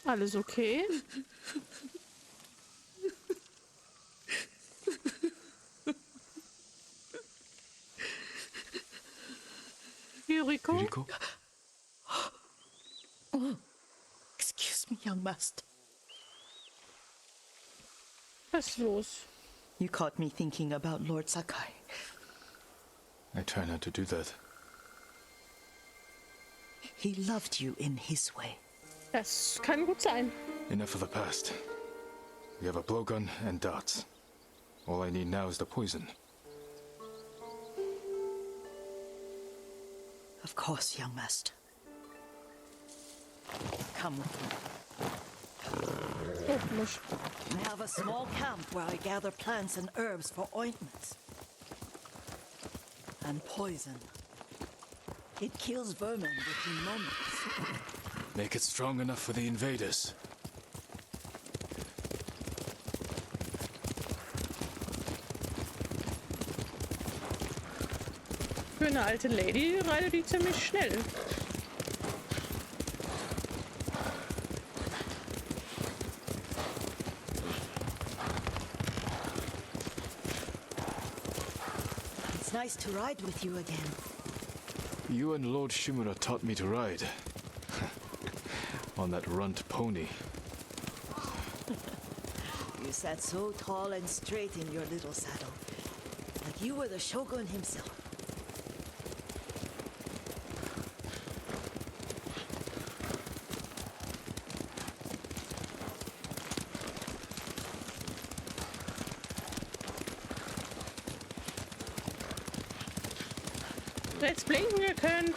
Alles okay? Yuriko? Yuriko? Oh, excuse me, young master. Was ist los? You caught me thinking about Lord Sakai. I try not to do that. He loved you in his way. Das kann gut sein. Enough of the past. We have a blowgun and darts. All I need now is the poison. Of course, young master. Come with me. Oh, nicht. I have a small camp where I gather plants and herbs for ointments. And poison. It kills vermin within moments. Make it strong enough for the invaders. Für eine alte Lady reitet die ziemlich schnell. It's nice to ride with you again. You and Lord Shimura taught me to ride. On that runt pony. You sat so tall and straight in your little saddle, like you were the shogun himself. Jetzt blinken gekönnt.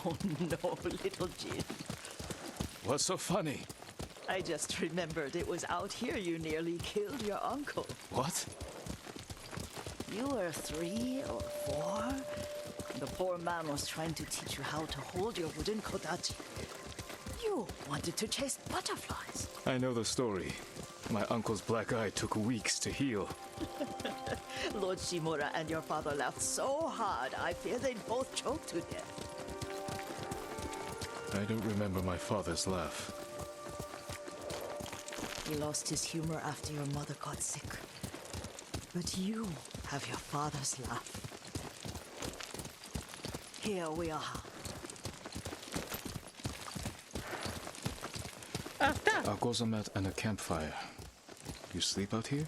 Oh no, little Jin. What's so funny? I just remembered it was out here you nearly killed your uncle. What? You were 3 or 4. The poor man was trying to teach you how to hold your wooden kodachi. You wanted to chase butterflies. I know the story. My uncle's black eye took weeks to heal. Lord Shimura and your father laughed so hard, I fear they'd both choke to death. I don't remember my father's laugh. He lost his humor after your mother got sick. But you have your father's laugh. Here we are. Ach, da. A gozamat and a campfire. You sleep out here?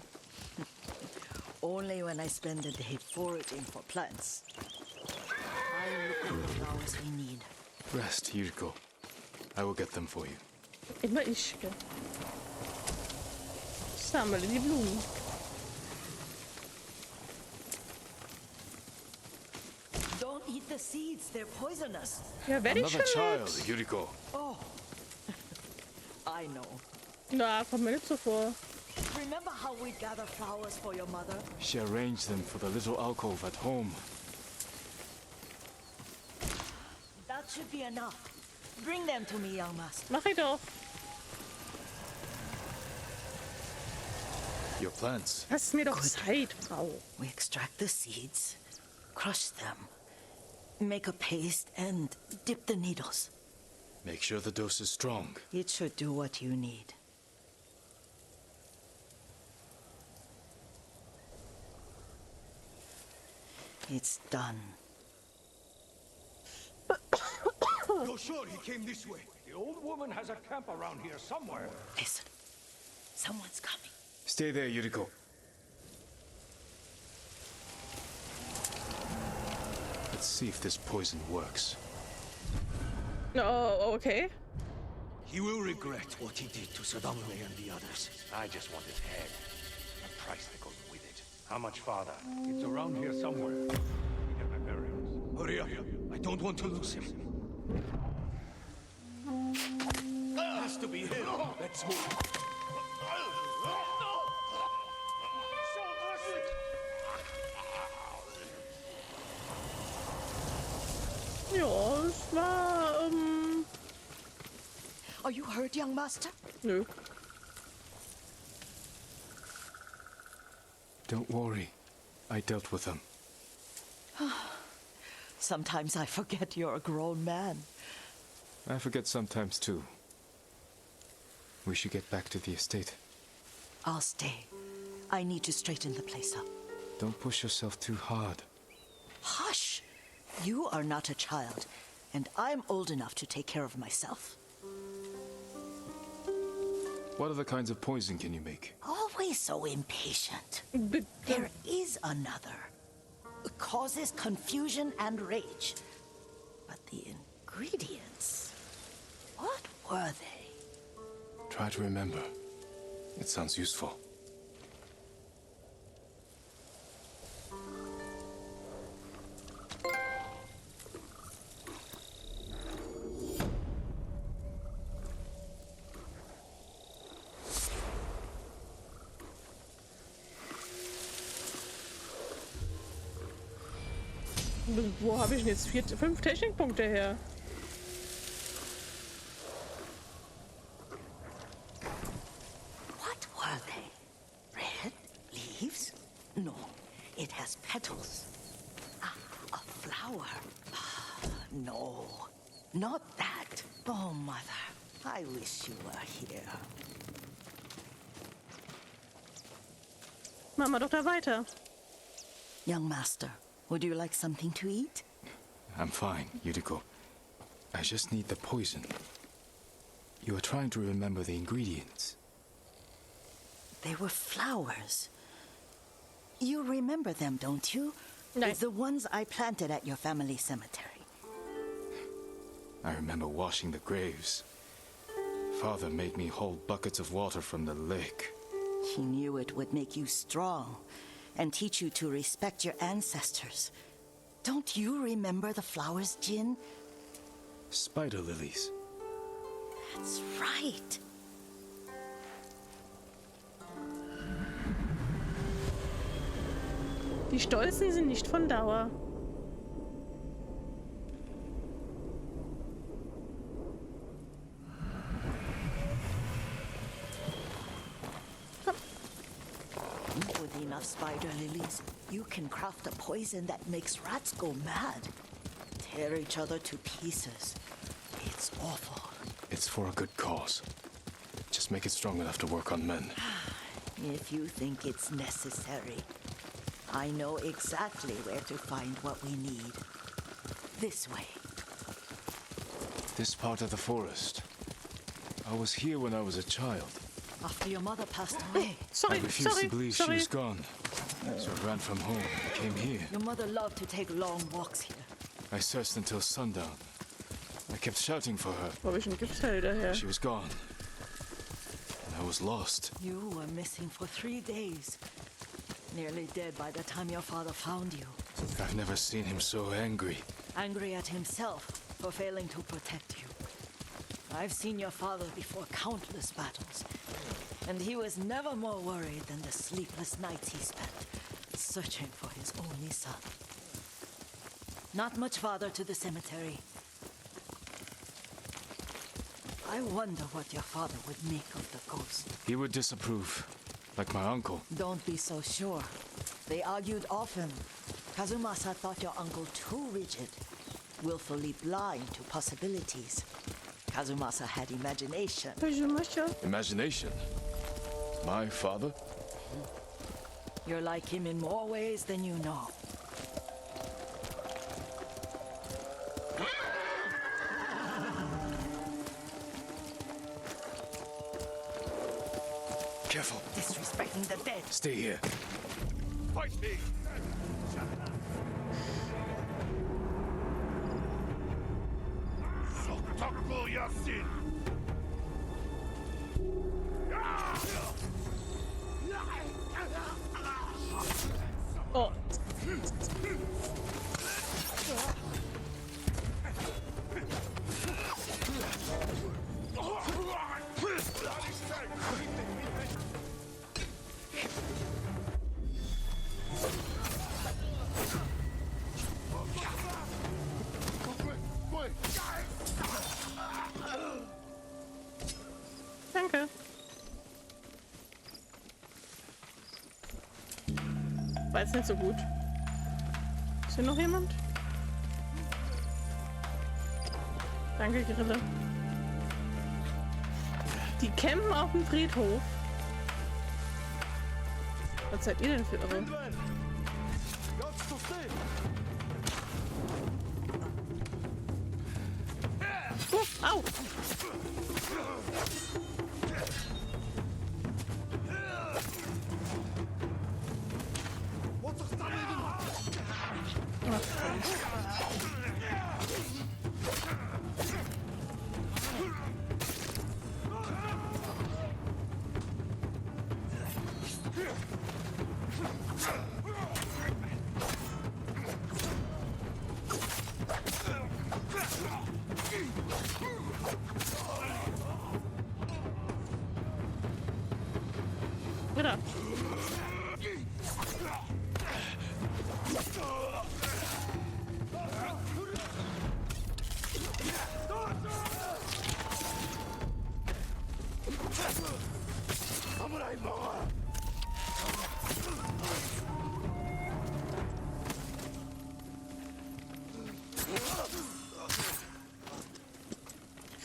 Only when I spend the day foraging for plants. I look for the flowers we need. Rest, Yuriko. I will get them for you. Immer ich. Gell? Sammle die Blumen. Don't eat the seeds, they're poisonous. Ja, werde ich Another schon child, mit. Yuriko. Oh, I know. Na, kommt mir nicht so vor. Remember how we gather flowers for your mother? She arranged them for the little alcove at home. That should be enough. Bring them to me, young master. Mach ich doch. Your plants. Lass mir doch Zeit, Frau. We extract the seeds, crush them, make a paste, and dip the needles. Make sure the dose is strong. It should do what you need. It's done. You're sure he came this way? The old woman has a camp around here somewhere. Listen, someone's coming. Stay there, Yuriko. Let's see if this poison works. Oh, okay. He will regret what he did to Sadame and the others. I just want his head. The price that goes with it. How much farther? It's around here somewhere. We have my bearings. Hurry up. I don't want to lose him. Has to be him. Let's move. Ja, es war, Are you hurt, young master? nö. Don't worry. I dealt with them. Sometimes I forget you're a grown man. I forget sometimes too. We should get back to the estate. I'll stay. I need to straighten the place up. Don't push yourself too hard. Hush! You are not a child, and I'm old enough to take care of myself. What other kinds of poison can you make? Always so impatient. There is another. It causes confusion and rage. But the ingredients... what were they? Try to remember. It sounds useful. Wo habe ich denn jetzt 5 Technikpunkte her? What were they? Red leaves? No, it has petals. Ah, a flower. Ah, no, not that. Oh, Mother, I wish you were here. Machen wir doch da weiter. Young master, would you like something to eat? I'm fine, Yuriko. I just need the poison. You are trying to remember the ingredients. They were flowers. You remember them, don't you? No. The ones I planted at your family cemetery. I remember washing the graves. Father made me hold buckets of water from the lake. He knew it would make you strong and teach you to respect your ancestors. Don't you remember the flowers, Jin? Spider lilies. That's right. Die Stolzen sind nicht von Dauer. With enough spider lilies, you can craft a poison that makes rats go mad. Tear each other to pieces. It's awful. It's for a good cause. Just make it strong enough to work on men. If you think it's necessary. I know exactly where to find what we need. This way. This part of the forest. I was here when I was a child. After your mother passed away. Sorry, I refused to believe she sorry. was gone. So I ran from home and came here. Your mother loved to take long walks here. I searched until sundown. I kept shouting for her. Wo habe ich ein Giftfelder her? She was gone. And I was lost. You were missing for 3 days. Nearly dead by the time your father found you. I've never seen him so angry. Angry at himself for failing to protect you. I've seen your father before countless battles. And he was never more worried than the sleepless nights he spent searching for his only son. Not much farther to the cemetery. I wonder what your father would make of the ghost. He would disapprove, like my uncle. Don't be so sure. They argued often. Kazumasa thought your uncle too rigid, willfully blind to possibilities. Kazumasa had imagination. Imagination? My father? You're like him in more ways than you know. Careful. Disrespecting the dead. Stay here. Fight me! Soktaku Yasin! Oh. Danke. War jetzt nicht so gut. Ist hier noch jemand? Danke, Grille. Die campen auf dem Friedhof. Was seid ihr denn für irre? Au! Wieder.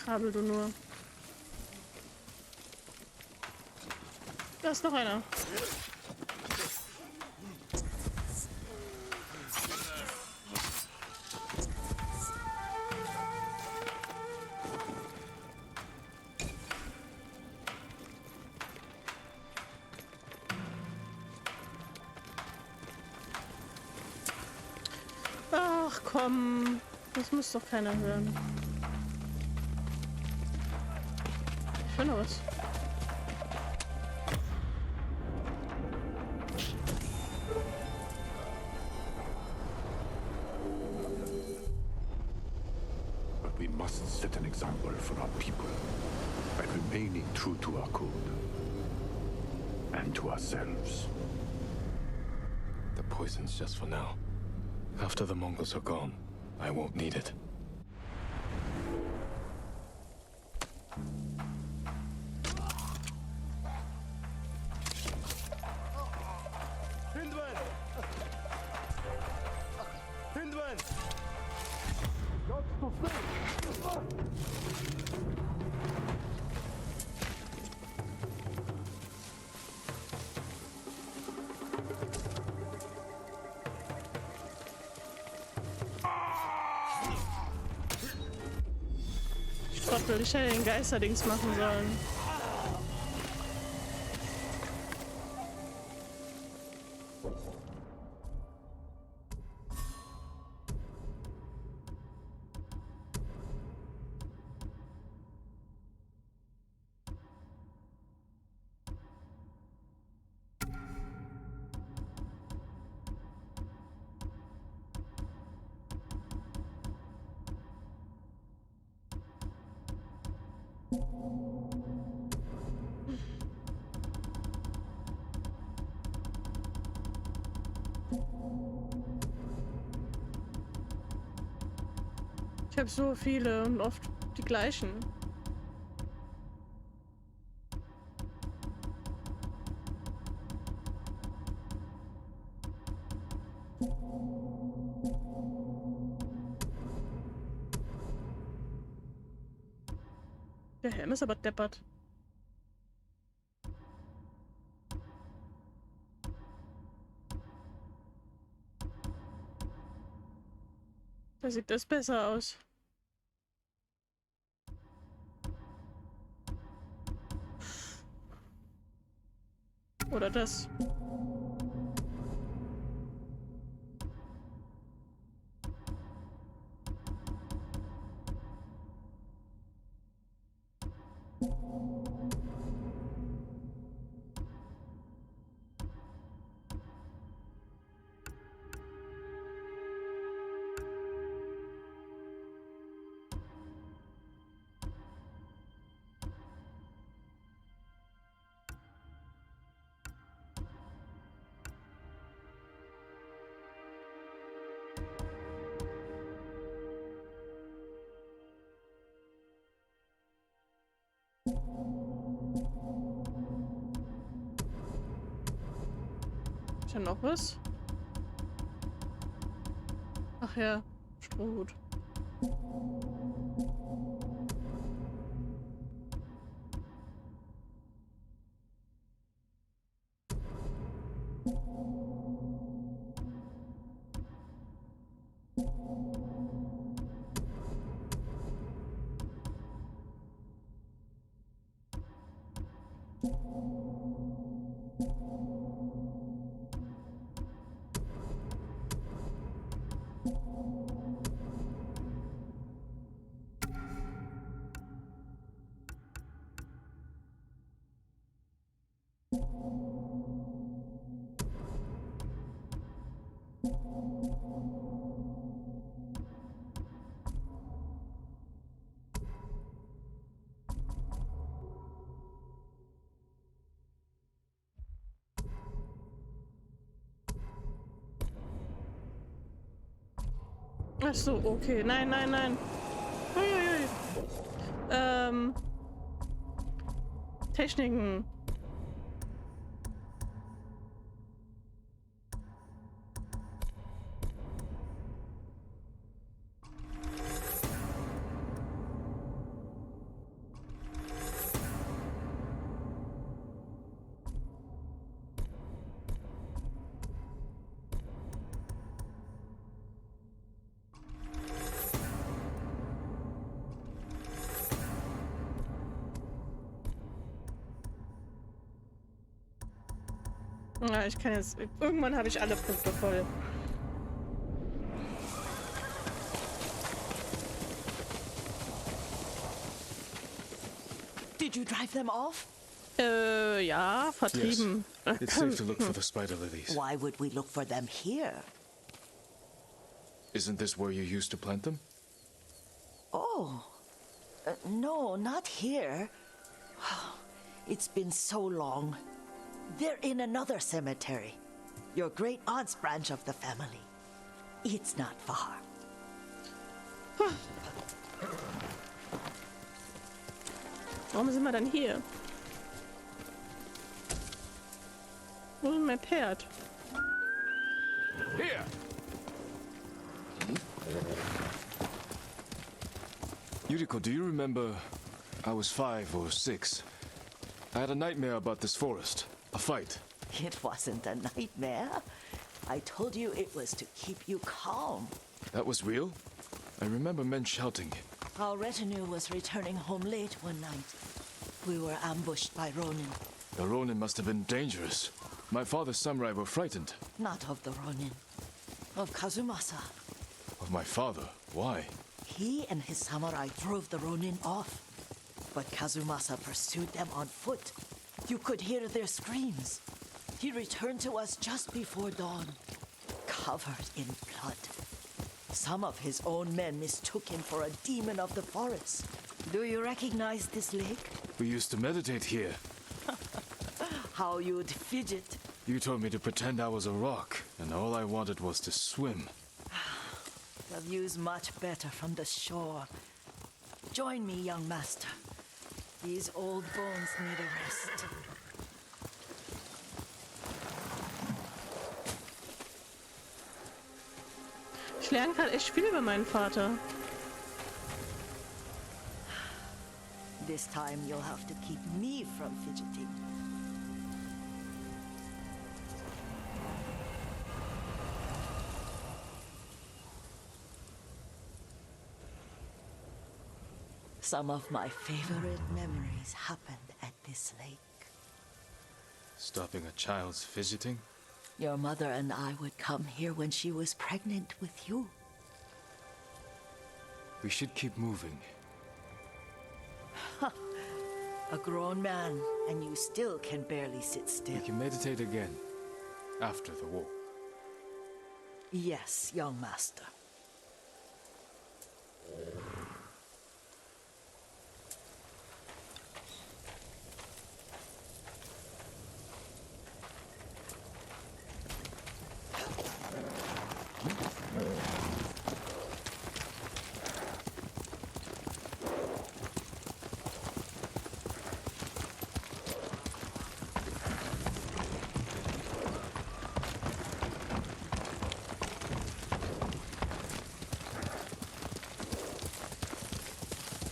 Krabbel du nur. Da ist noch einer. Ach komm, das muss doch keiner hören. Ich will noch was. We must set an example for our people by remaining true to our code and to ourselves. The poison's just for now. After the Mongols are gone, I won't need it. Ich hätte den Geisterdings machen sollen. Ich habe so viele und oft die gleichen. Der Helm ist aber deppert. Da sieht das besser aus. Oder das. Ist ja noch was? Ach ja, Strohhut. Ach so, okay. Nein, nein, nein. Uiuiui. Techniken. Ja, ich kann jetzt... Irgendwann habe ich alle Punkte voll. Did you drive them off? Ja, vertrieben. Yes. It's safe to look for the spider lilies. Why would we look for them here? Isn't this where you used to plant them? Oh. No, not here. It's been so long. They're in another cemetery. Your great aunt's branch of the family. It's not far. Warum sind wir dann hier? Wo ist mein Pferd? Here! Yuriko, do you remember? I was 5 or 6. I had a nightmare about this forest. A fight. It wasn't a nightmare. I told you it was to keep you calm. That was real? I remember men shouting. Our retinue was returning home late one night. We were ambushed by Ronin. The Ronin must have been dangerous. My father's samurai were frightened. Not of the Ronin. Of Kazumasa. Of my father? Why? He and his samurai drove the Ronin off. But Kazumasa pursued them on foot. You could hear their screams. He returned to us just before dawn, covered in blood. Some of his own men mistook him for a demon of the forest. Do you recognize this lake? We used to meditate here. How you'd fidget. You told me to pretend I was a rock, and all I wanted was to swim. The view's much better from the shore. Join me, young master. These old bones need a rest. Ich lerne gerade echt viel über meinen Vater. This time you'll have to keep me from fidgeting. Some of my favorite memories happened at this lake. Stopping a child's fidgeting? Your mother and I would come here when she was pregnant with you. We should keep moving. A grown man, and you still can barely sit still. We can meditate again. After the war. Yes, young master.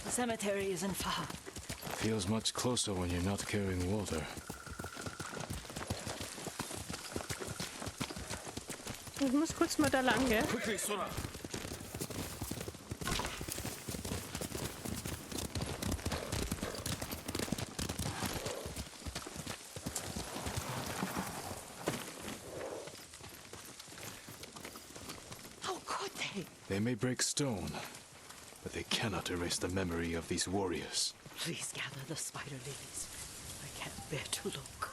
The cemetery isn't far. Feels much closer when you're not carrying water. Ich muss kurz mal da lang, gell? Quickly, Sora! How could they? They may break stone, but they cannot erase the memory of these warriors. Please gather the spider lilies. I can't bear to look.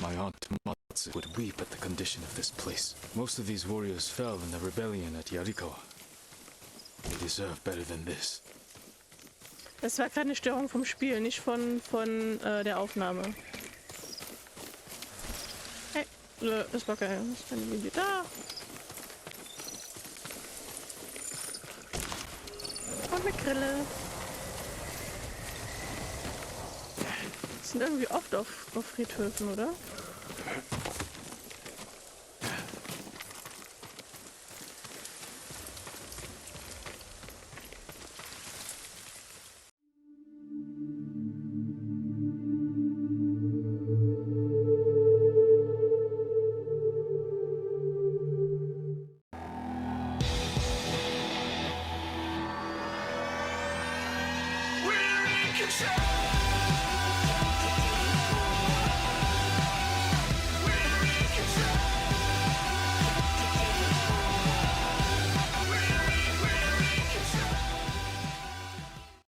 My aunt Matsu would weep at the condition of this place. Most of these warriors fell in the rebellion at Yarikawa. They deserve better than this. Das war gerade eine Störung vom Spiel, nicht von der Aufnahme. Hey, das war kein Video. Da! Und eine Grille. Die sind irgendwie oft auf Friedhöfen, oder? We're in control.